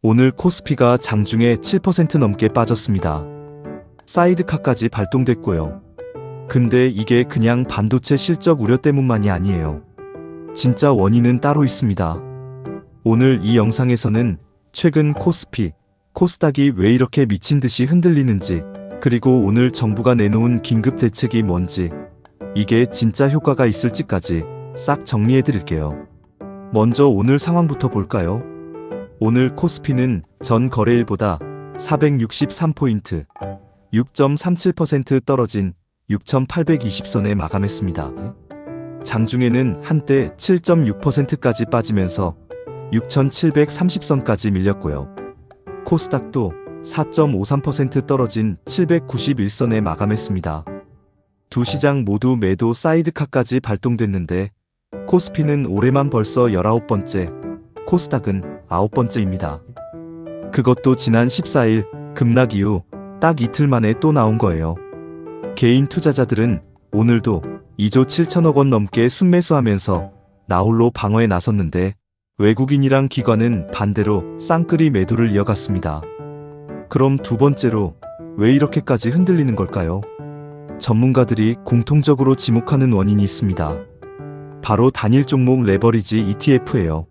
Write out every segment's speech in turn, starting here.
오늘 코스피가 장중에 7% 넘게 빠졌습니다. 사이드카까지 발동됐고요. 근데 이게 그냥 반도체 실적 우려 때문만이 아니에요. 진짜 원인은 따로 있습니다. 오늘 이 영상에서는 최근 코스피, 코스닥이 왜 이렇게 미친 듯이 흔들리는지, 그리고 오늘 정부가 내놓은 긴급 대책이 뭔지, 이게 진짜 효과가 있을지까지 싹 정리해 드릴게요. 먼저 오늘 상황부터 볼까요? 오늘 코스피는 전 거래일보다 463포인트, 6.37% 떨어진 6,820선에 마감했습니다. 장중에는 한때 7.6%까지 빠지면서 6,730선까지 밀렸고요. 코스닥도 4.53% 떨어진 791선에 마감했습니다. 두 시장 모두 매도 사이드카까지 발동됐는데 코스피는 올해만 벌써 19번째, 코스닥은 9번째입니다. 그것도 지난 14일 급락 이후 딱 이틀 만에 또 나온 거예요. 개인 투자자들은 오늘도 2조 7천억 원 넘게 순매수하면서 나홀로 방어에 나섰는데 외국인이랑 기관은 반대로 쌍끌이 매도를 이어갔습니다. 그럼 두 번째로 왜 이렇게까지 흔들리는 걸까요? 전문가들이 공통적으로 지목하는 원인이 있습니다. 바로 단일 종목 레버리지 ETF예요.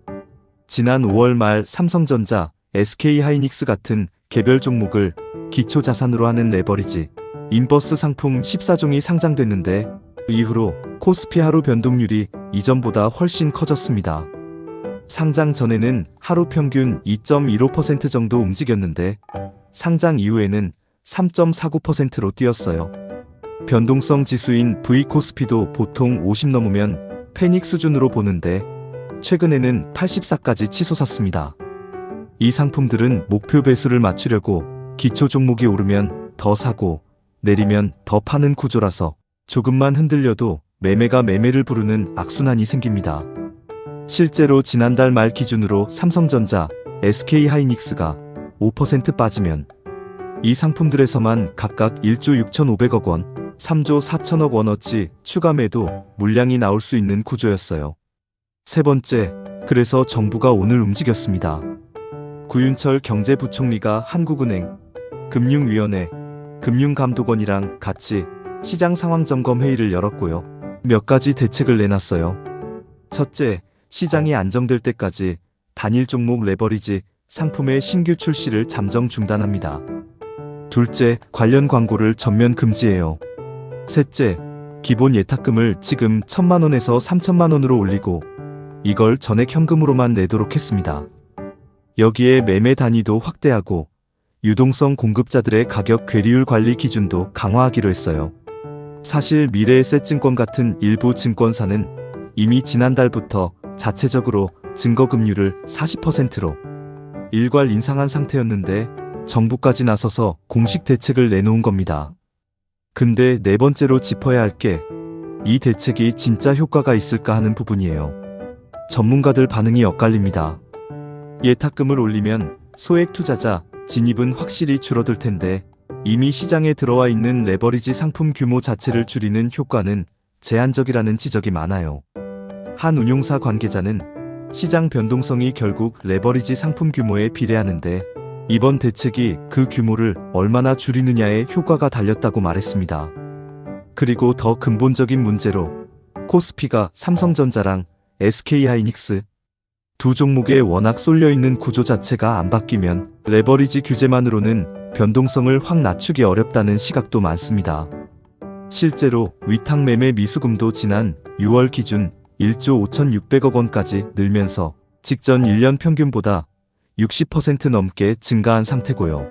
지난 5월 말 삼성전자, SK하이닉스 같은 개별 종목을 기초자산으로 하는 레버리지 인버스 상품 14종이 상장됐는데 이후로 코스피 하루 변동률이 이전보다 훨씬 커졌습니다. 상장 전에는 하루 평균 2.15% 정도 움직였는데 상장 이후에는 3.49%로 뛰었어요. 변동성 지수인 V코스피도 보통 50 넘으면 패닉 수준으로 보는데 최근에는 84까지 치솟았습니다. 이 상품들은 목표 배수를 맞추려고 기초 종목이 오르면 더 사고 내리면 더 파는 구조라서 조금만 흔들려도 매매가 매매를 부르는 악순환이 생깁니다. 실제로 지난달 말 기준으로 삼성전자, SK하이닉스가 5% 빠지면 이 상품들에서만 각각 1조 6,500억 원, 3조 4천억 원어치 추가 매도 물량이 나올 수 있는 구조였어요. 세 번째, 그래서 정부가 오늘 움직였습니다. 구윤철 경제부총리가 한국은행, 금융위원회, 금융감독원이랑 같이 시장 상황 점검 회의를 열었고요. 몇 가지 대책을 내놨어요. 첫째, 시장이 안정될 때까지 단일 종목 레버리지 상품의 신규 출시를 잠정 중단합니다. 둘째, 관련 광고를 전면 금지해요. 셋째, 기본 예탁금을 지금 1,000만 원에서 3,000만 원으로 올리고 이걸 전액 현금으로만 내도록 했습니다. 여기에 매매 단위도 확대하고 유동성 공급자들의 가격 괴리율 관리 기준도 강화하기로 했어요. 사실 미래에셋증권 같은 일부 증권사는 이미 지난달부터 자체적으로 증거금리를 40%로 일괄 인상한 상태였는데 정부까지 나서서 공식 대책을 내놓은 겁니다. 근데 네 번째로 짚어야 할 게 이 대책이 진짜 효과가 있을까 하는 부분이에요. 전문가들 반응이 엇갈립니다. 예탁금을 올리면 소액 투자자 진입은 확실히 줄어들 텐데 이미 시장에 들어와 있는 레버리지 상품 규모 자체를 줄이는 효과는 제한적이라는 지적이 많아요. 한 운용사 관계자는 시장 변동성이 결국 레버리지 상품 규모에 비례하는데 이번 대책이 그 규모를 얼마나 줄이느냐에 효과가 달렸다고 말했습니다. 그리고 더 근본적인 문제로 코스피가 삼성전자랑 SK하이닉스 두 종목에 워낙 쏠려있는 구조 자체가 안 바뀌면 레버리지 규제만으로는 변동성을 확 낮추기 어렵다는 시각도 많습니다. 실제로 위탁 매매 미수금도 지난 6월 기준 1조 5,600억 원까지 늘면서 직전 1년 평균보다 60% 넘게 증가한 상태고요.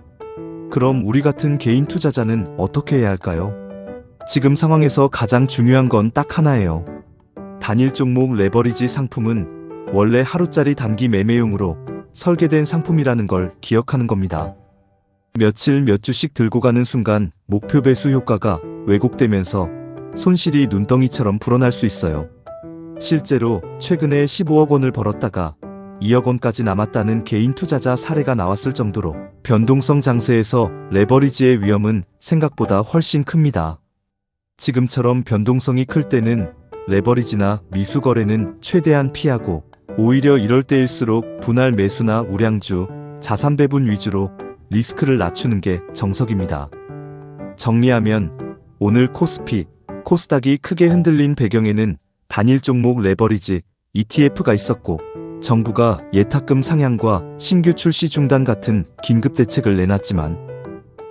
그럼 우리 같은 개인 투자자는 어떻게 해야 할까요? 지금 상황에서 가장 중요한 건 딱 하나예요. 단일 종목 레버리지 상품은 원래 하루짜리 단기 매매용으로 설계된 상품이라는 걸 기억하는 겁니다. 며칠 몇 주씩 들고 가는 순간 목표 배수 효과가 왜곡되면서 손실이 눈덩이처럼 불어날 수 있어요. 실제로 최근에 15억 원을 벌었다가 2억 원까지 남았다는 개인 투자자 사례가 나왔을 정도로 변동성 장세에서 레버리지의 위험은 생각보다 훨씬 큽니다. 지금처럼 변동성이 클 때는 레버리지나 미수 거래는 최대한 피하고 오히려 이럴 때일수록 분할 매수나 우량주, 자산 배분 위주로 리스크를 낮추는 게 정석입니다. 정리하면 오늘 코스피, 코스닥이 크게 흔들린 배경에는 단일 종목 레버리지 ETF가 있었고 정부가 예탁금 상향과 신규 출시 중단 같은 긴급 대책을 내놨지만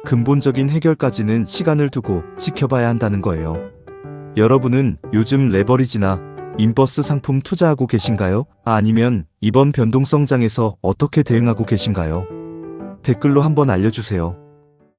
근본적인 해결까지는 시간을 두고 지켜봐야 한다는 거예요. 여러분은 요즘 레버리지나 인버스 상품 투자하고 계신가요? 아니면 이번 변동성장에서 어떻게 대응하고 계신가요? 댓글로 한번 알려주세요.